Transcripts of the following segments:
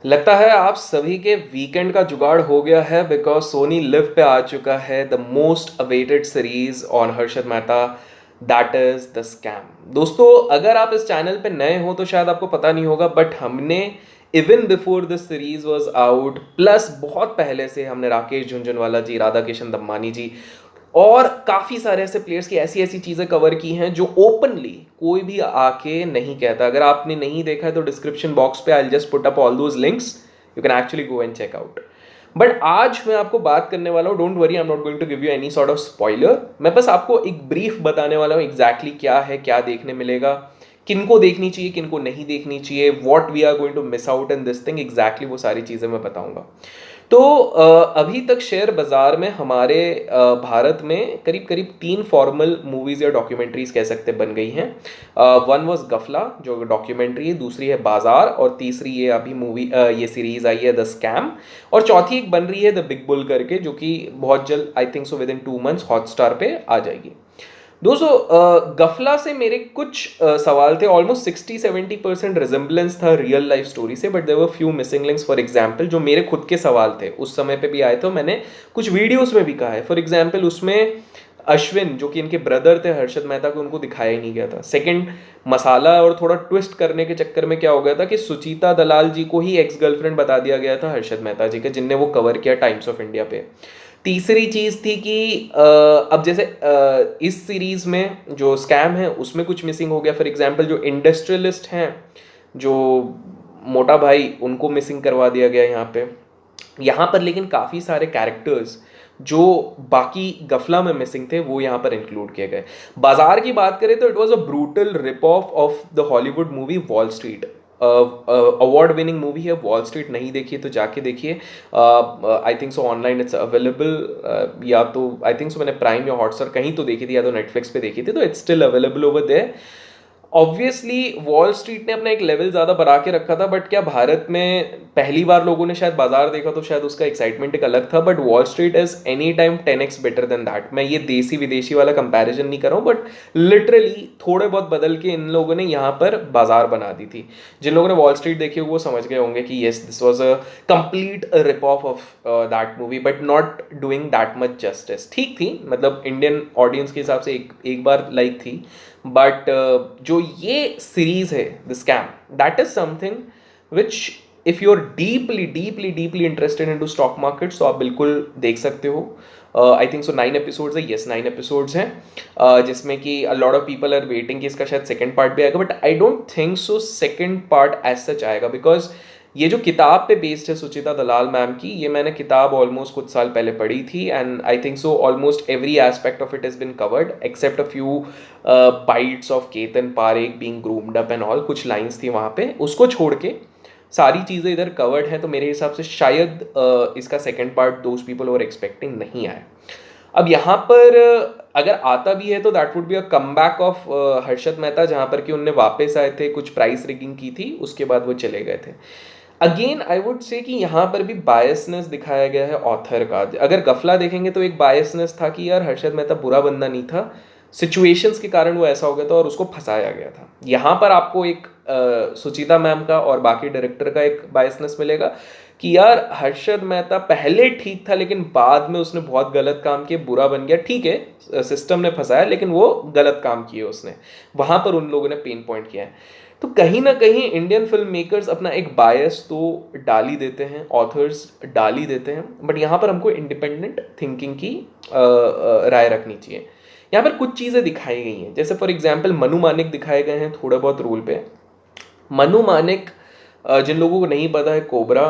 लगता है आप सभी के वीकेंड का जुगाड़ हो गया है बिकॉज सोनी लिव पे आ चुका है the most awaited series on Harshad Mehta, that is the scam. दोस्तों, अगर आप इस चैनल पे नए हो तो शायद आपको पता नहीं होगा, बट हमने even before this series was out plus बहुत पहले से हमने राकेश झुंझुनवाला जी, राधा किशन दम्मानी जी और काफ़ी सारे ऐसे प्लेयर्स की ऐसी ऐसी चीज़ें कवर की हैं जो ओपनली कोई भी आके नहीं कहता। अगर आपने नहीं देखा है तो डिस्क्रिप्शन बॉक्स पे I just put up all those links, you can actually go and check out. But आज मैं आपको बात करने वाला हूँ, don't worry, I am not going to give you any sort of spoiler. मैं बस आपको एक ब्रीफ बताने वाला हूँ एग्जैक्टली क्या है, क्या देखने मिलेगा, किनको देखनी चाहिए, किनको नहीं देखनी चाहिए, what we are going to miss out in this thing, exactly वो सारी चीज़ें मैं बताऊंगा। तो अभी तक शेयर बाजार में हमारे भारत में करीब करीब 3 फॉर्मल मूवीज़ या डॉक्यूमेंट्रीज कह सकते बन गई हैं। वन वॉज गफला जो डॉक्यूमेंट्री है, दूसरी है बाजार, और तीसरी ये अभी मूवी ये सीरीज आई है द स्कैम, और चौथी एक बन रही है द बिग बुल करके, जो कि बहुत जल्द आई think so with in 2 months Hotstar पे आ जाएगी। दोस्तों, गफला से मेरे कुछ सवाल थे। ऑलमोस्ट 60-70% रिजेम्बलेंस था रियल लाइफ स्टोरी से, but there were few missing links. For example, जो मेरे खुद के सवाल थे उस समय पे भी आए थे, मैंने कुछ वीडियोस में भी कहा है। फॉर एग्जांपल, उसमें अश्विन जो कि इनके ब्रदर थे हर्षद मेहता को, उनको दिखाया ही नहीं गया था। सेकंड, मसाला और थोड़ा ट्विस्ट करने के चक्कर में क्या हो गया था कि सुचिता दलाल जी को ही एक्स गर्लफ्रेंड बता दिया गया था हर्षद मेहता जी के, जिनने वो कवर किया टाइम्स ऑफ इंडिया पे। तीसरी चीज़ थी कि अब जैसे इस सीरीज में जो स्कैम है उसमें कुछ मिसिंग हो गया। फॉर एग्जांपल, जो इंडस्ट्रियलिस्ट हैं, जो मोटा भाई, उनको मिसिंग करवा दिया गया यहाँ पर लेकिन काफ़ी सारे कैरेक्टर्स जो बाकी गफला में मिसिंग थे वो यहाँ पर इंक्लूड किए गए। बाजार की बात करें तो it was a brutal rip off the Hollywood movie wall street. Award winning movie है वॉल स्ट्रीट, नहीं देखिए तो जाके देखिए। आई think so online it's available, या तो आई थिंक सो मैंने प्राइम या हॉटस्टार कहीं तो देखी थी, या तो नेटफ्लिक्स पे देखी थी, तो it's still available over there. Obviously wall street ने अपना एक लेवल ज़्यादा बढ़ा के रखा था, बट क्या भारत में पहली बार लोगों ने शायद बाजार देखा तो शायद उसका एक्साइटमेंट एक अलग था। But wall street is any time 10x better than that. मैं ये देसी विदेशी वाला कंपैरिजन नहीं कर रहा हूँ, बट लिटरली थोड़े बहुत बदल के इन लोगों ने यहाँ पर बाजार बना दी थी। जिन लोगों ने वॉल स्ट्रीट देखी वो समझ गए होंगे कि yes, this was a complete rip off that movie, but not doing that much justice. ठीक थी, मतलब इंडियन ऑडियंस के हिसाब से एक बार लाइक थी, बट जो ये सीरीज है the scam, that is something which if you are deeply deeply deeply interested in to stock market तो आप बिल्कुल देख सकते हो। आई थिंक सो 9 एपिसोड्स है, यस 9 एपिसोड्स हैं, जिसमें कि a lot of people are waiting कि इसका शायद सेकंड पार्ट भी आएगा, but I don't think so second part as such आएगा। बिकॉज ये जो किताब पे बेस्ड है सुचिता दलाल मैम की, ये मैंने किताब ऑलमोस्ट कुछ साल पहले पढ़ी थी, and I think so almost every aspect of it has been covered except a few bites of Ketan Parekh being groomed up and all. कुछ लाइंस थी वहाँ पे, उसको छोड़ के सारी चीज़ें इधर कवर्ड हैं, तो मेरे हिसाब से शायद इसका second part those people were expecting नहीं आए। अब यहाँ पर अगर आता भी है तो that would be a come back of Harshad Mehta, जहाँ पर कि उनने वापस आए थे, कुछ प्राइस रिगिंग की थी, उसके बाद वो चले गए थे। अगेन आई वुड से कि यहाँ पर भी बायसनेस दिखाया गया है ऑथर का। अगर गफला देखेंगे तो एक बायसनेस था कि यार हर्षद मेहता बुरा बंदा नहीं था, सिचुएशंस के कारण वो ऐसा हो गया था और उसको फंसाया गया था। यहाँ पर आपको एक सुचिता मैम का और बाकी डायरेक्टर का एक बायसनेस मिलेगा कि यार हर्षद मेहता पहले ठीक था लेकिन बाद में उसने बहुत गलत काम किए, बुरा बन गया। ठीक है, सिस्टम ने फंसाया, लेकिन वो गलत काम किए उसने, वहाँ पर उन लोगों ने पेन पॉइंट किया है। तो कहीं ना कहीं इंडियन फिल्म मेकर्स अपना एक बायस तो डाल ही देते हैं, ऑथर्स डाल ही देते हैं, बट यहाँ पर हमको इंडिपेंडेंट थिंकिंग की राय रखनी चाहिए। यहाँ पर कुछ चीज़ें दिखाई गई हैं, जैसे फॉर एग्जांपल मनु मानिक दिखाए गए हैं थोड़े बहुत रोल पे। मनु मानिक, जिन लोगों को नहीं पता है, कोबरा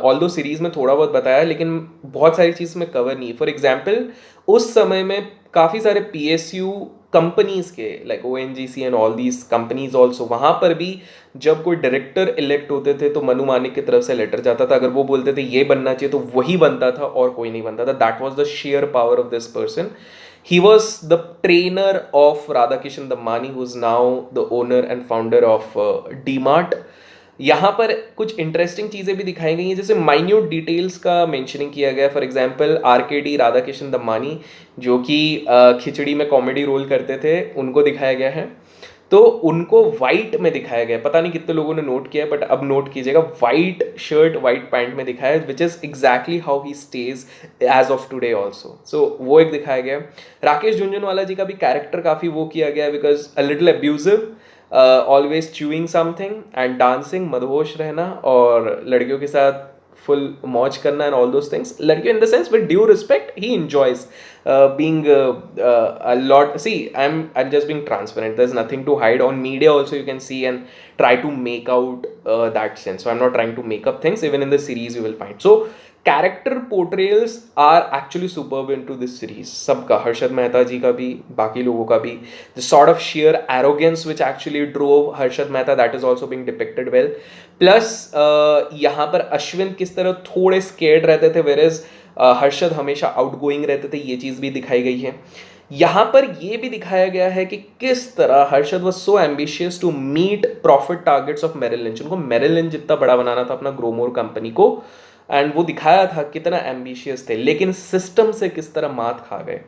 ऑल्दो सीरीज में थोड़ा बहुत बताया, लेकिन बहुत सारी चीज़ में कवर नहीं है। फॉर एग्जांपल, उस समय में काफ़ी सारे पीएसयू कंपनीज के like ONGC and all these companies also, वहाँ पर भी जब कोई डायरेक्टर इलेक्ट होते थे तो मनु मानिक की तरफ से लेटर जाता था। अगर वो बोलते थे ये बनना चाहिए तो वही बनता था और कोई नहीं बनता था। That was the share power of this person. He was the trainer of Radhakishan Dammani, who is now the owner and founder of DMart. यहाँ पर कुछ इंटरेस्टिंग चीज़ें भी दिखाई गई हैं, जैसे माइन्यूट डिटेल्स का मेंशनिंग किया गया। For example RKD Radhakishan Dammani, जो कि खिचड़ी में कॉमेडी रोल करते थे, उनको दिखाया गया है। तो उनको वाइट में दिखाया गया, पता नहीं कितने लोगों ने नोट किया है, बट अब नोट कीजिएगा, वाइट शर्ट वाइट पैंट में दिखाया है, which is exactly how he stage as of today also. So वो एक दिखाया गया है। राकेश झुनझुनवाला जी का भी कैरेक्टर काफ़ी वो किया गया है, because a little abusive, always chewing something and dancing, मदहोश रहना और लड़कियों के साथ फुल मौज करना एंड ऑल दोस थिंग्स। लड़कियों in the sense with due respect he enjoys being a lot. See, I'm just being transparent, there's nothing to hide. On media also you can see and try to make out that sense, so I'm not trying to make up things. Even in the series you will find, so character portrayals are actually superb into this series, सबका, हर्षद मेहता जी का भी, बाकी लोगों का भी। the sort of sheer arrogance which actually drove Harshad Mehta, that is also being depicted well. plus यहाँ पर अश्विन किस तरह थोड़े scared रहते थे, whereas हर्षद हमेशा आउटगोइंग रहते थे, ये चीज़ भी दिखाई गई है। यहाँ पर ये भी दिखाया गया है कि किस तरह Harshad was so ambitious to meet profit targets of Merrill Lynch. उनको मेरिल लिंच जितना बड़ा बनाना था अपना ग्रोमोर कंपनी को, एंड वो दिखाया था कितना एम्बिशियस थे, लेकिन सिस्टम से किस तरह मात खा गए।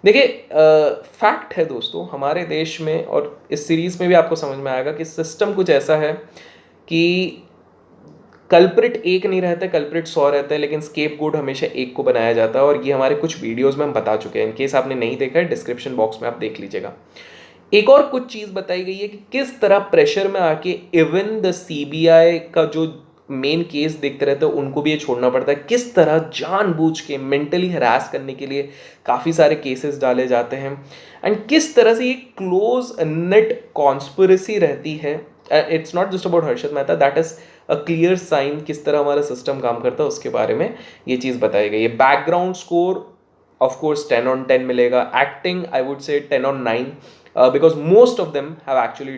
देखिए, फैक्ट है दोस्तों हमारे देश में, और इस सीरीज में भी आपको समझ में आएगा कि सिस्टम कुछ ऐसा है कि कल्प्रिट एक नहीं रहता, कल्प्रिट 100 रहता है, लेकिन स्केपगोट हमेशा एक को बनाया जाता है। और ये हमारे कुछ वीडियोस में हम बता चुके हैं, इन केस आपने नहीं देखा है डिस्क्रिप्शन बॉक्स में आप देख लीजिएगा। एक और कुछ चीज़ बताई गई है कि किस तरह प्रेशर में आके इवन द सीबीआई का जो मेन केस देखते रहते हैं उनको भी ये छोड़ना पड़ता है, किस तरह जानबूझ के मेंटली हरास करने के लिए काफ़ी सारे केसेस डाले जाते हैं, एंड किस तरह से ये क्लोज नेट कॉन्स्पिरेसी रहती है। It's not just about Harshad Mehta, that is a clear sign किस तरह हमारा सिस्टम काम करता है, उसके बारे में ये चीज़ बताई गई है। Background score of course 10 on 10 मिलेगा। Acting I would say 10 on 9, because most of them have actually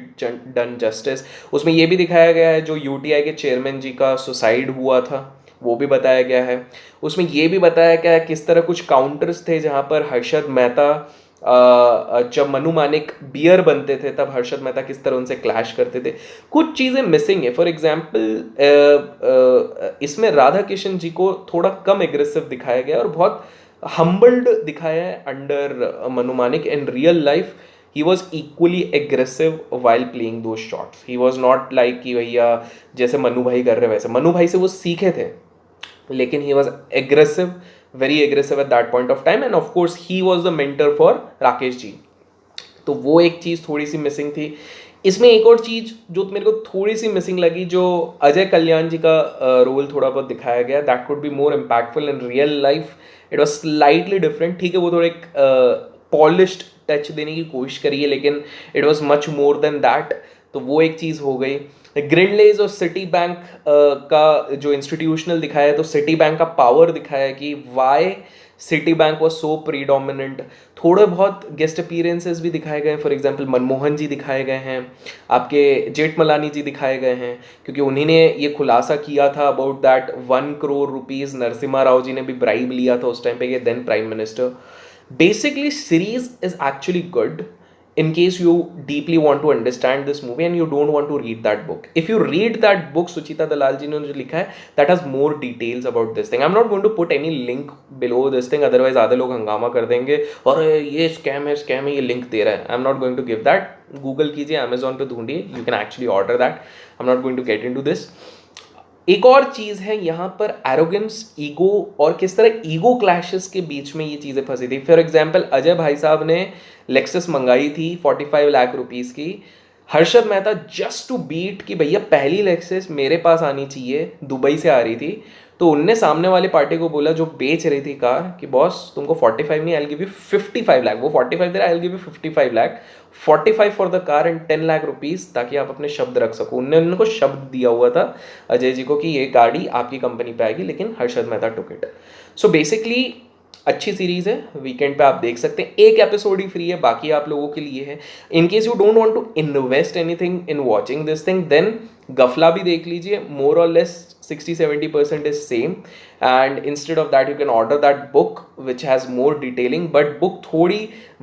done justice. उसमें ये भी दिखाया गया है जो यूटीआई के चेयरमैन जी का सुसाइड हुआ था वो भी बताया गया है। उसमें ये भी बताया गया है किस तरह कुछ काउंटर्स थे जहाँ पर हर्षद मेहता, जब मनु मानिक बियर बनते थे तब हर्षद मेहता किस तरह उनसे क्लैश करते थे। कुछ चीज़ें मिसिंग है। फॉर एग्जाम्पल इसमें राधा किशन जी को थोड़ा कम एग्रेसिव दिखाया गया और बहुत हम्बल्ड दिखाया है under Manu Manik. In real life he was equally aggressive while playing those shots. He was not like कि भैया जैसे मनु भाई कर रहे वैसे। मनु भाई से वो सीखे थे, लेकिन he was aggressive, very aggressive at that point of time, and of course he was the mentor for Rakesh ji. तो वो एक चीज़ थोड़ी सी मिसिंग थी। इसमें एक और चीज़ जो मेरे को थोड़ी सी मिसिंग लगी, जो अजय कल्याण जी का रोल थोड़ा बहुत दिखाया गया, that could be more impactful in real life. It was slightly different. ठीक है, वो थोड़ा एक पॉलिश्ड टच देने की कोशिश करी है, लेकिन it was much more than that. तो वो एक चीज़ हो गई। ग्रिंडलेज और सिटी बैंक का जो इंस्टीट्यूशनल दिखाया है, तो सिटी बैंक का पावर दिखाया है कि why Citibank was so predominant. थोड़े बहुत गेस्ट अपीयरेंसेस भी दिखाए गए हैं। फॉर एग्जांपल मनमोहन जी दिखाए गए हैं, आपके जेठमलानी जी दिखाए गए हैं, क्योंकि उन्हीं ने ये खुलासा किया था about that 1 crore rupees Narasimha Rao ji ने भी ब्राइब लिया था उस टाइम पे, ये then prime minister. Basically, series is actually good in case you deeply want to understand this movie and you don't want to read that book. If you read that book, Suchita Dalal ji ने जो लिखा है, that has more details about this thing. I'm not going to put any link below this thing, otherwise आधे लोग हंगामा कर देंगे और ये स्कैम है, ये लिंक दे रहा है। I'm not going to give that. Google कीजिए, Amazon पे ढूंढिए, you can actually order that. I'm not going to get into this. एक और चीज़ है यहाँ पर एरोगेंस, ईगो, और किस तरह ईगो क्लैशेस के बीच में ये चीज़ें फंसी थी। फॉर एग्जांपल अजय भाई साहब ने लेक्सस मंगाई थी 45 लाख रुपीज़ की। Harshad Mehta just to beat कि भैया पहली लेक्सस मेरे पास आनी चाहिए, दुबई से आ रही थी, तो उनने सामने वाले पार्टी को बोला जो बेच रही थी कार कि बॉस तुमको 45 नहीं, I will give you 55 lakh. वो 45 दे रहा, I will give you 55 lakh, 45 for the car and 10 lakh rupees, ताकि आप अपने शब्द रख सको। उनको शब्द दिया हुआ था अजय जी को कि ये गाड़ी आपकी कंपनी पे आएगी, लेकिन Harshad Mehta took it. So basically अच्छी सीरीज़ है, वीकेंड पे आप देख सकते हैं। एक एपिसोड ही फ्री है, बाकी आप लोगों के लिए है। In case you don't want to invest anything in watching this thing, then Gafla भी देख लीजिए। मोर और less 60-70% is same, and instead of that you can order that book which has more detailing, but book थोड़ी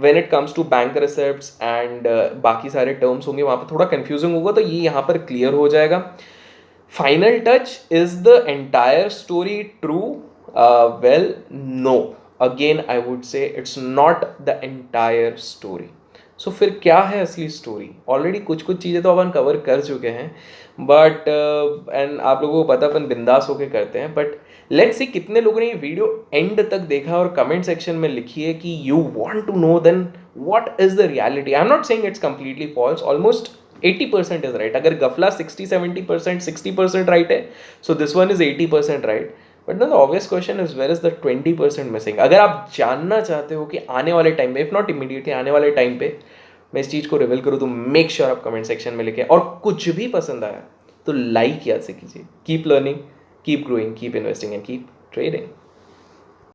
when it comes to bank receipts and बाकी सारे terms होंगे वहाँ पे थोड़ा confusing होगा, तो ये यहाँ पर clear हो जाएगा। Final touch, is the entire story true? Well, no. Again, I would say it's not the entire story. सो फिर क्या है असली स्टोरी? ऑलरेडी कुछ कुछ चीज़ें तो अपन कवर कर चुके हैं, बट एंड आप लोगों को पता अपन बिंदास होके करते हैं, बट लेट्स सी कितने लोगों ने ये वीडियो एंड तक देखा और कमेंट सेक्शन में लिखिए कि you want to know then what is the reality. I am not saying it's completely false, almost 80% is right. अगर गफला 60-70% 60% राइट है, so this one is 80% right. But ना the obvious question is where is the 20% missing. अगर आप जानना चाहते हो कि आने वाले टाइम पे, इफ नॉट इमीडिएटली, आने वाले टाइम पे मैं इस चीज़ को रिवील करूँ, तो मेक श्योर आप कमेंट सेक्शन में लिखें। और कुछ भी पसंद आया तो लाइक याद से कीजिए। Keep learning, keep growing, keep investing and keep trading.